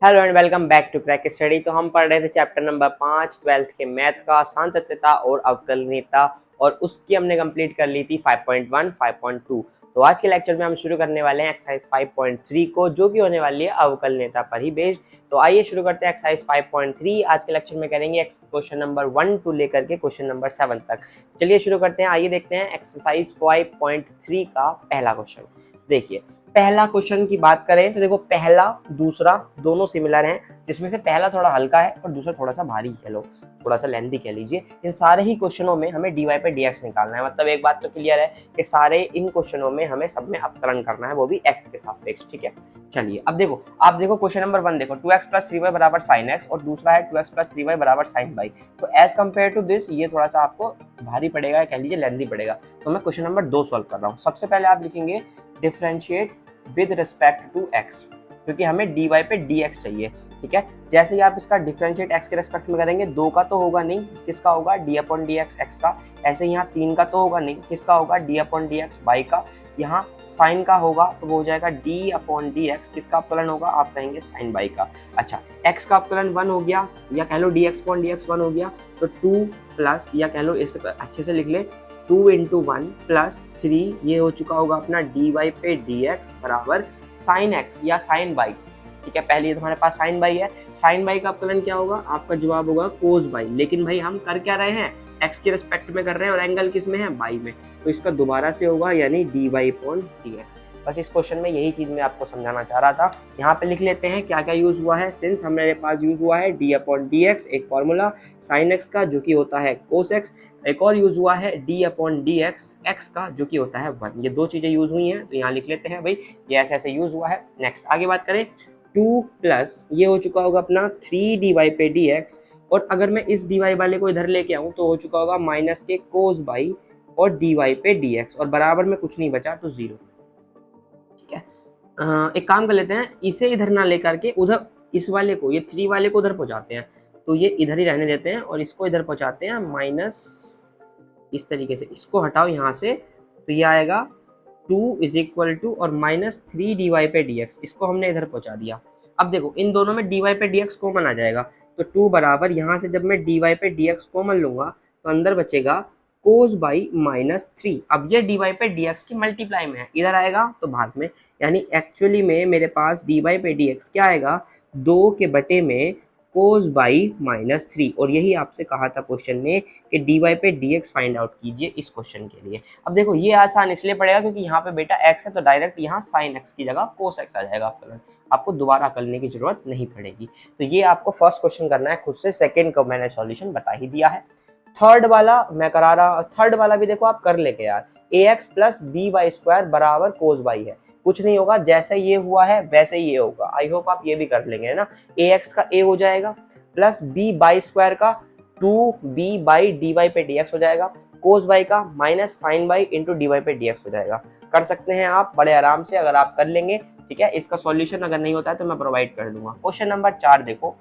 Hello and welcome back to crack study. तो हम पढ़ रहे थे चैप्टर नंबर 5 ट्वेल्थ के मैथ का सांतत्यता और अवकलनीयता, और उसकी हमने कंप्लीट कर ली थी 5.1 5.2। तो आज के लेक्चर में हम शुरू करने वाले हैं एक्सरसाइज 5.3 को, जो कि होने वाली है अवकलनीयता पर ही बेस्ड। तो आइए शुरू करते हैं एक्सरसाइज 5.3। आज के लेक्चर में करेंगे क्वेश्चन नंबर 1 टू लेकर के क्वेश्चन नंबर 7 तक। चलिए शुरू करते हैं। आइए देखते हैं एक्सरसाइज 5.3 का पहला क्वेश्चन। देखिए, पहला क्वेश्चन की बात करें तो देखो, पहला दूसरा दोनों सिमिलर हैं, जिसमें से पहला थोड़ा हल्का है और दूसरा थोड़ा सा भारी कह लो, थोड़ा सा लेंथी कह लीजिए। इन सारे ही क्वेश्चनों में हमें dy पे dx निकालना है। मतलब एक बात तो क्लियर है कि सारे इन क्वेश्चनों में हमें सब में अवकलन करना है, वो भी x के सापेक्ष। ठीक है, चलिए अब देखो, आप देखो क्वेश्चन नंबर 1 देखो, 2x + 3y बराबर sin x, और दूसरा है 2x + 3y बराबर sin y। तो एज कम्पेयर टू दिस ये थोड़ा सा आपको भारी पड़ेगा, कह लीजिए लेंथी पड़ेगा। तो मैं क्वेश्चन नंबर 2 सॉल्व कर रहा हूँ। सबसे पहले आप लिखेंगे differentiate with respect to x, क्योंकि हमें dy पे dx चाहिए। ठीक है, जैसे ही आप इसका डिफरेंशिएट x के रेस्पेक्ट में करेंगे, 2 का तो होगा नहीं, किसका होगा d/dx x का। ऐसे यहाँ 3 का तो होगा नहीं, किसका होगा d/dx y का। यहाँ साइन का होगा तो वो हो जाएगा d/dx, किसका अवकलन होगा, आप कहेंगे साइन y का। अच्छा, x का अवकलन 1 हो गया, या कह लो dx/dx 1 हो गया, तो 2 प्लस, या कह लो इसे अच्छे से लिख ले, 2 × 1 + 3, ये हो चुका होगा अपना dy पे dx बराबर sin x या sin y। ठीक है, पहले तुम्हारे पास sin y है, sin y का अवकलन क्या होगा, आपका जवाब होगा cos y। लेकिन भाई हम कर क्या रहे हैं, x के रिस्पेक्ट में कर रहे हैं, और एंगल किस में है, y में, तो इसका दोबारा से होगा यानी dy/dx। बस इस क्वेश्चन में यही चीज मैं आपको समझाना चाह रहा था। यहाँ पे लिख लेते हैं क्या क्या यूज हुआ है। सिंस हमारे पास यूज हुआ है d/dx, एक फॉर्मूला sin x का जो कि होता है cos x, एक और यूज हुआ है d/dx x का जो कि होता है 1। ये दो चीजें यूज हुई हैं, तो यहाँ लिख लेते हैं भाई, ये ऐसे ऐसे यूज हुआ है। नेक्स्ट आगे बात करें, 2 प्लस ये हो चुका होगा अपना 3 dy पे dx, और अगर मैं इस dy वाले को इधर लेके आऊँ तो हो चुका होगा माइनस के cos y और dy पे dx, और बराबर में कुछ नहीं बचा तो 0। ठीक है, एक काम कर लेते हैं, इसे इधर ना लेकर के उधर इस वाले को, ये 3 वाले को उधर पहुंचाते हैं, तो ये इधर ही रहने देते हैं, और इसको इधर पहुंचाते हैं माइनस इस तरीके से। इसको हटाओ यहाँ से, तो ये आएगा 2 = और -3 dy पे dx, इसको हमने इधर पहुंचा दिया। अब देखो इन दोनों में dy पे dx कॉमन आ जाएगा, तो 2 बराबर यहाँ से जब मैं dy पे dx कॉमन लूंगा तो अंदर बचेगा cos by -3। अब ये dy पे dx की मल्टीप्लाई में है, इधर आएगा तो भाग में, यानी एक्चुअली में मेरे पास dy पे dx क्या आएगा, 2 के बटे में cos by -3। और यही आपसे कहा था क्वेश्चन में कि dy पे dx फाइंड आउट कीजिए इस क्वेश्चन के लिए। अब देखो ये आसान इसलिए पड़ेगा क्योंकि यहाँ पे बेटा x है, तो डायरेक्ट यहाँ sin x की जगह cos x आ जाएगा अवकलन, आपको दोबारा करने की जरूरत नहीं पड़ेगी। तो ये आपको फर्स्ट क्वेश्चन करना है खुद से, सेकंड का मैंने सॉल्यूशन बता ही दिया है। थर्ड वाला मैं करा रहा, थर्ड वाला भी देखो आप कर लेके यार, ax + by² बराबर cos y है। कुछ नहीं होगा, जैसे ये हुआ है वैसे ये होगा। आई होप आप ये भी कर लेंगे, है ना। ax का a हो जाएगा प्लस b/² का 2b/dy पे dx हो जाएगा, cos y का minus sin y into dy पे dx हो जाएगा। कर सकते हैं आप बड़े आराम से, अगर आप कर लेंगे। ठीक है, इसका सॉल्यूशन अगर नहीं होता है तो मैं प्रोवाइड कर दूंगा। क्वेश्चन नंबर 4 देखो,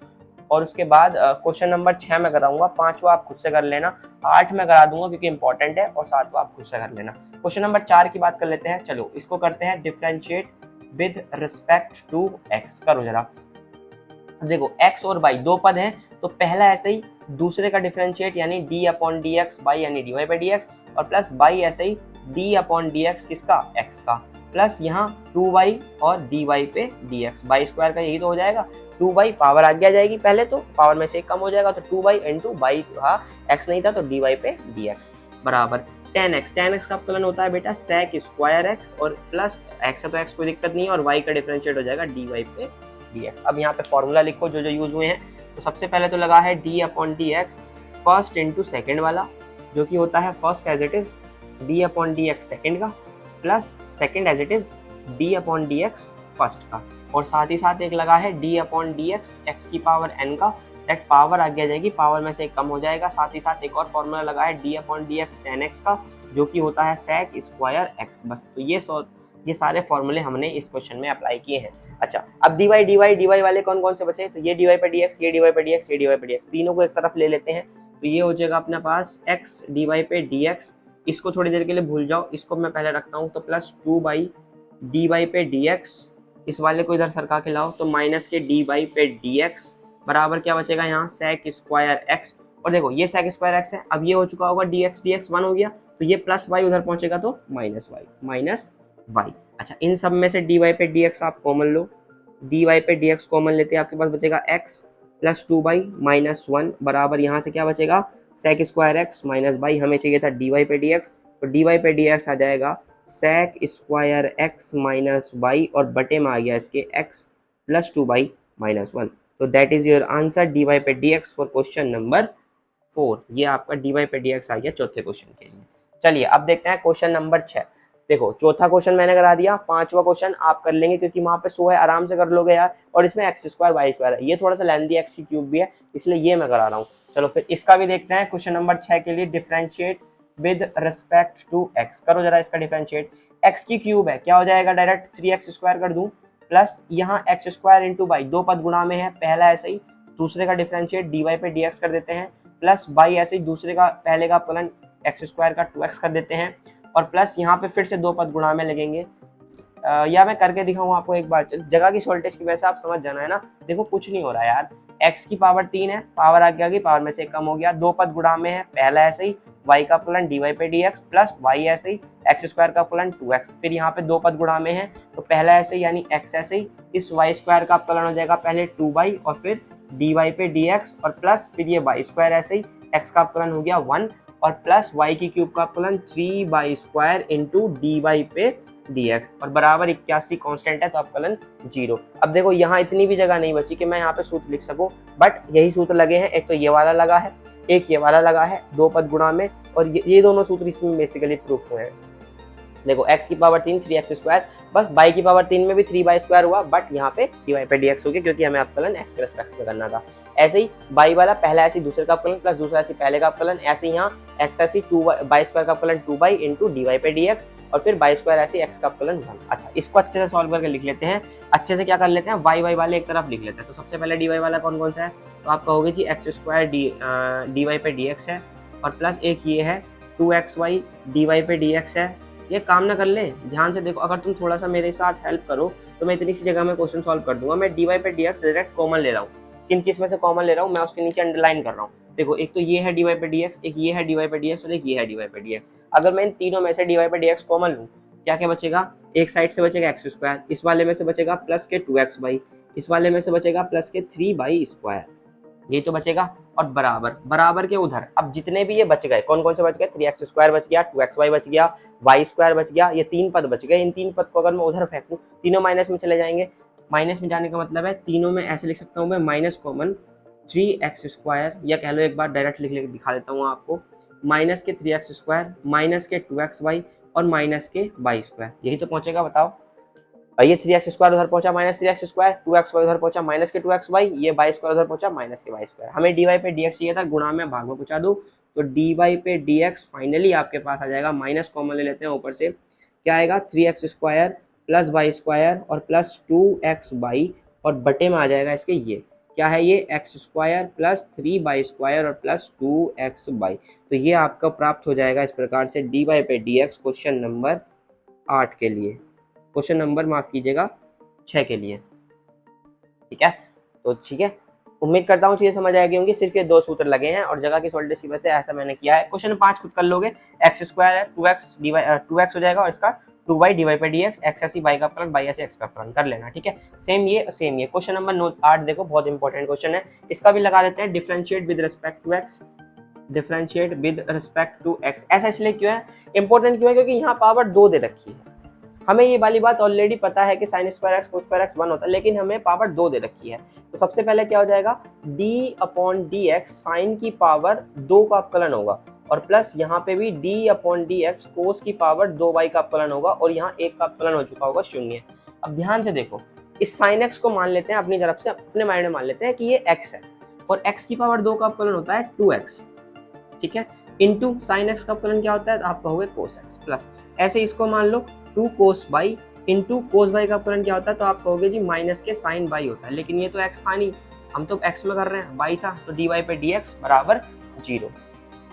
और उसके बाद क्वेश्चन नंबर 6 में कराऊंगा, 5वां आप खुद से कर लेना, 8 में करा दूंगा क्योंकि इंपॉर्टेंट है, और 7वां आप खुद से कर लेना। क्वेश्चन नंबर 4 की बात कर लेते हैं। चलो इसको करते हैं differentiate with respect to x। करो जरा, देखो x और y दो पद हैं, तो पहला ऐसे ही, दूसरे का डिफरेंशिएट यानी d/dx y यानी dy पे dx, और प्लस y ऐसे ही d/dx किसका, x का, प्लस यहाँ 2y और dy पे dx, y² का यही तो हो जाएगा। 2y पावर आगे आ जाएगी, पहले तो पावर में से एक कम हो जाएगा, तो 2y इंटू y था, x नहीं था तो dy पे dx बराबर 10x। 10x का अवकलन होता है बेटा sec² x, और प्लस x है तो x कोई दिक्कत नहीं है, और y का डिफरेंशिएट हो जाएगा dy पे dx। अब यहाँ पे फॉर्मूला लिखो जो जो यूज हुए हैं। तो सबसे पहले तो लगा है d/dx फर्स्ट इंटू सेकेंड वाला, जो कि होता है first as it is d/dx second का, plus second as it is d/dx first का, और साथ ही साथ एक लगा है d/dx x की पावर n का, दैट पावर आगे आ जाएगी, पावर में से एक कम हो जाएगा। साथ ही साथ एक और फॉर्मूला लगा है d/dx 10x का, जो कि होता है sec² x। बस तो ये सारे फॉर्मूले हमने इस क्वेश्चन में अप्लाई किए हैं। अच्छा, अब dy वाले कौन कौन से बचे, तो ये dy पे dx, ये dy पे dx, ये dy पे dx, तीनों को एक तरफ ले लेते हैं। तो ये हो जाएगा अपने पास x dy पे dx, इसको थोड़ी देर के लिए भूल जाओ, इसको मैं पहले रखता हूँ, तो प्लस 2/dy पे dx इस वाले को इधर सरका के लाओ तो माइनस के डी वाई पे डी एक्स बराबर क्या बचेगा यहाँ सेक स्क्वायर एक्स। और देखो ये सेक स्क्वायर एक्स है, अब ये हो चुका होगा डी एक्स 1 हो गया, तो ये प्लस वाई उधर पहुंचेगा तो माइनस वाई। अच्छा इन सब में से डी वाई पे डी एक्स आप कॉमन लो, डी वाई पे डी एक्स कॉमन लेते हैं आपके पास बचेगा एक्स प्लस 2/-1 बराबर यहाँ से क्या बचेगा sec square x minus y, हमें चाहिए था डी वाई पे डी एक्स, तो डी वाई पे डी एक्स आ जाएगा sec square x minus y और बटे में आ गया इसके एक्स प्लस 2/-1। तो that is your answer d y पे d x for question number 4। ये आपका डी वाई पे डी एक्स आ गया चौथे क्वेश्चन के लिए। चलिए अब देखते हैं क्वेश्चन नंबर 6। देखो चौथा क्वेश्चन मैंने करा दिया, पांचवा क्वेश्चन आप कर लेंगे क्योंकि वहां पे 100 है, आराम से कर लोगे यार, और इसमें एक्स स्क्वायर वाई स्क्वायर है, ये थोड़ा सा लेंथी एक्स की क्यूब भी है इसलिए ये मैं करा रहा हूँ। चलो फिर इसका भी देखते हैं क्वेश्चन नंबर 6 के लिए। Differentiate with respect to x, करो जरा इसका डिफरेंशिएट। एक्स की क्यूब है, क्या हो जाएगा डायरेक्ट 3x स्क्वायर कर दूं प्लस यहाँ एक्स स्क्वायर इंटू बाई, दो पद गुणा में है, पहला ऐसे ही, दूसरे का डिफरेंशिएट डी वाई पे डी एक्स कर देते हैं, प्लस बाई ऐसे ही दूसरे का पहले का फलन एक्स स्क्वायर का 2x कर देते हैं, और प्लस यहाँ पे फिर से दो पद गुणा में लगेंगे। या मैं करके दिखाऊं आपको एक बार, जगह की शॉर्टेज की वजह से आप समझ जाना है ना। देखो कुछ नहीं हो रहा यार, x की पावर 3 है, पावर आगे आगे पावर में से कम हो गया, दो पद गुणा में है, पहला ऐसे ही y का फलन डी वाई पे डी एक्स प्लस वाई ऐसे ही एक्स स्क्वायर का फलन 2x, फिर यहाँ पे दो पद गुणा में है तो पहला ऐसे ही यानी x ऐसे ही, इस y स्क्वायर का फलन हो जाएगा पहले 2y और फिर डी वाई पे डी एक्स और प्लस फिर ये y स्क्वायर ऐसे ही, x का फलन हो गया 1 और प्लस y की क्यूब का फलन 3y square into d y पे डी एक्स और बराबर 81 कांस्टेंट है तो आप फलन 0। अब देखो यहाँ इतनी भी जगह नहीं बची कि मैं यहाँ पे सूत्र लिख सकूं, बट यही सूत्र लगे हैं, एक तो ये वाला लगा है, एक ये वाला लगा है, दो पद गुणा में, और ये दोनों सूत्र इसमें बेसिकली प्रूफ हुए हैं। देखो x की पावर 3 3x स्क्वायर, बस y की पावर 3 में भी 3y स्क्वायर हुआ, बट यहाँ पे dy पे dx हो गया क्योंकि हमें अपकलन x के रिस्पेक्ट में करना था। ऐसे ही y वाला पहला ऐसे दूसरे का अपकलन प्लस दूसरा ऐसे पहले का अपकलन, ऐसे ही यहाँ x ऐसे 2y स्क्वायर का अपकलन 2y इंटू डी वाई पे dx और फिर y स्क्वायर ऐसे x का अपकलन 1। अच्छा इसको अच्छे से सॉल्व करके लिख लेते हैं, अच्छे से क्या कर लेते हैं y वाले एक तरफ लिख लेते हैं। तो सबसे पहले dy वाला कौन कौन सा है, तो आप कहोगे जी एक्स स्क्वायर डी वाई पे dx है और प्लस एक ये है 2xy डी वाई पे dx है। ये काम ना कर ले, ध्यान से देखो, अगर तुम थोड़ा सा मेरे साथ हेल्प करो तो मैं इतनी सी जगह में क्वेश्चन सॉल्व कर दूंगा। मैं डी वाई पे डी एक्स डायरेक्ट कॉमन ले रहा हूँ, किन किस में से कॉमन ले रहा हूँ मैं उसके नीचे अंडरलाइन कर रहा हूँ। देखो एक तो ये है डी वाई पे डी एक्स, एक ये है डी वाई पे डी एक्स और एक ये है डी वाई पे डी एक्स। अगर मैं इन तीनों में से डी वाई पे डी एक्स कॉमन लूँ, क्या क्या बचेगा, एक साइड से बचेगा एक्स स्क्वायर, इस वाले में से बचेगा प्लस के 2x बाई, इस वाले में से बचेगा प्लस के 3y स्क्वायर, ये तो बचेगा, और बराबर बराबर के उधर अब जितने भी ये बच गए, कौन कौन से बच गए, 3x स्क्वायर बच गया, 2xy बच गया, y स्क्वायर बच गया, ये तीन पद बच गए। इन तीन पद को अगर मैं उधर फेंकूं, तीनों माइनस में चले जाएंगे। माइनस में जाने का मतलब है तीनों में ऐसे लिख सकता हूँ मैं माइनस कॉमन 3x स्क्वायर, या कह लो एक बार डायरेक्ट लिख दिखा देता हूँ आपको, माइनस के 3x स्क्वायर माइनस के 2xy और माइनस के y स्क्वायर, यही तो पहुंचेगा बताओ। ये 3x स्क्वायर उधर पहुंचा माइनस 3x स्क्वायर, 2xy उधर पहुंचा माइनस के 2xy, ये y स्क्वायर उधर पहुंचा माइनस के y स्क्वायर। हमें dy पे dx चाहिए था, गुणा में भाग में पहुंचा दो, तो dy पे dx फाइनली आपके पास आ जाएगा, माइनस कॉमन ले लेते हैं ऊपर से, क्या आएगा 3x square plus y square और प्लस 2xy और बटे में आ जाएगा इसके ये क्या है, ये x square plus 3y square और प्लस 2xy। तो ये आपका प्राप्त हो जाएगा इस प्रकार से dy पे dx क्वेश्चन नंबर 8 के लिए, क्वेश्चन नंबर माफ कीजिएगा 6 के लिए। ठीक है, तो ठीक है, उम्मीद करता हूँ चीजें समझ आएगी होंगी। सिर्फ ये दो सूत्र लगे हैं और जगह की सॉल्टेज की वजह से ऐसा मैंने किया है। क्वेश्चन 5 खुद कर लोगे, एक्स स्क्वायर है 2x हो जाएगा और इसका 2y डी वाई पे डी एक्स, एक्स ऐसी y का फलन y ऐसी x का फलन कर लेना। ठीक है, सेम ये क्वेश्चन नंबर 8 देखो, बहुत इंपॉर्टेंट क्वेश्चन है, इसका भी लगा देते हैं। Differentiate with respect to x, differentiate with respect to x, ऐसा इसलिए क्यों है, इंपॉर्टेंट क्यों है, क्योंकि यहाँ पावर 2 दे रखी है। हमें ये वाली बात ऑलरेडी पता है कि sin square x cos square x 1 होता है, लेकिन हमें पावर 2 दे रखी है। तो सबसे पहले क्या हो जाएगा, d/dx साइन की पावर 2 का अपकलन होगा और प्लस यहाँ पे भी d/dx कोस की पावर 2y का अपकलन होगा और यहाँ 1 का अपकलन हो चुका होगा 0। अब ध्यान से देखो, इस साइन x को मान लेते हैं अपनी तरफ से, अपने माइंड में मान लेते हैं कि ये x है और x की पावर 2 का अपकलन होता है 2x। ठीक है, इंटू साइन x का अपकलन क्या होता है, तो आप कहोगे कोस x प्लस, ऐसे इसको मान लो 2 कोस बाई इंटू कोस बाई का अपकलन क्या होता है, तो आप कहोगे जी माइनस के साइन बाई होता है, लेकिन ये तो x था नहीं, हम तो x में कर रहे हैं, y था, तो dy पे dx बराबर 0।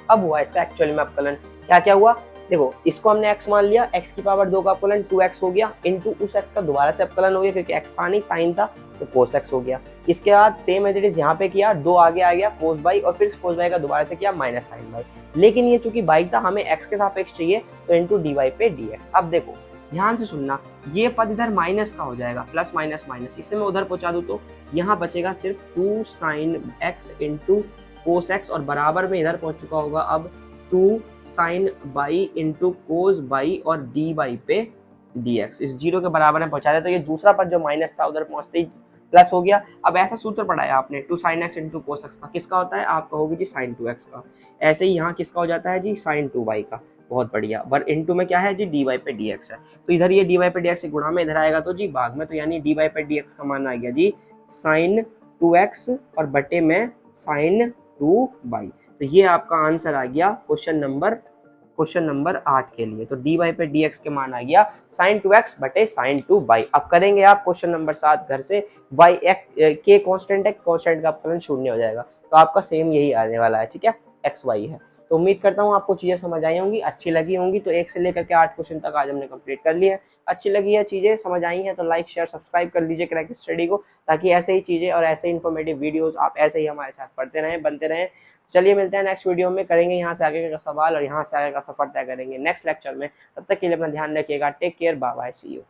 अब हुआ इसका एक्चुअल में अपकलन, क्या क्या हुआ, देखो इसको हमने x मान लिया, x की पावर 2 का अवकलन 2x हो गया, इनटू उस x का दोबारा से अवकलन हो गया क्योंकि x था नहीं साइन था तो cos x हो गया। इसके बाद सेम एज इट इज यहाँ पे किया, 2 आगे आ गया cos बाई और फिर cos बाई का दोबारा से किया माइनस साइन बाई, लेकिन ये चूंकि बाई था हमें x के सापेक्ष चाहिए तो इनटू dy पे dx। अब देखो ध्यान से सुनना, ये पद इधर माइनस का हो जाएगा, प्लस माइनस माइनस, इसे मैं उधर पहुंचा दूं तो यहाँ बचेगा सिर्फ 2 sine x into cos x और बराबर में इधर पहुंच चुका होगा अब 2 sine y into cos y और डी बाई पे dx। इस जीरो के बराबर में पहुंचा दिया तो ये दूसरा पद जो माइनस था उधर पहुंचते ही प्लस हो गया। अब ऐसा सूत्र पढ़ाया आपने 2 sine x into cos x का, किसका होता है आप कहोगे जी साइन 2x का। ऐसे ही यहाँ किसका हो जाता है जी साइन 2y का। बहुत बढ़िया, बर इनटू में क्या है जी dy पे dx है, तो इधर ये dy पे dx गुणा में इधर आएगा तो जी भाग में, तो यानी dy पे dx का मान आ गया जी साइन 2x और बटे में साइन 2y। तो ये आपका आंसर आ गया क्वेश्चन नंबर 8 के लिए। तो dy पे dx के मान आ गया साइन 2x बटे साइन 2y। अब करेंगे आप क्वेश्चन नंबर 7 घर से, y के कांस्टेंट है, कांस्टेंट का अपकलन 0 हो जाएगा, तो आपका सेम यही आने वाला है, ठीक है x y है। तो उम्मीद करता हूँ आपको चीजें समझ आई होंगी, अच्छी लगी होंगी। तो 1 से लेकर के 8 क्वेश्चन तक आज हमने कंप्लीट कर लिए हैं। अच्छी लगी है चीजें, समझ आई हैं तो लाइक शेयर सब्सक्राइब कर लीजिए क्रैक स्टडी को, ताकि ऐसे ही चीजें और ऐसे इन्फॉर्मेटिव वीडियोस आप ऐसे ही हमारे साथ पढ़ते रहें, बनते रहें। चलिए मिलते हैं नेक्स्ट वीडियो में, करेंगे यहाँ से आगे का सवाल और यहाँ से आगे का सफर तय करेंगे नेक्स्ट लेक्चर में। तब तक के लिए अपना ध्यान रखिएगा, take care, bye bye, see you.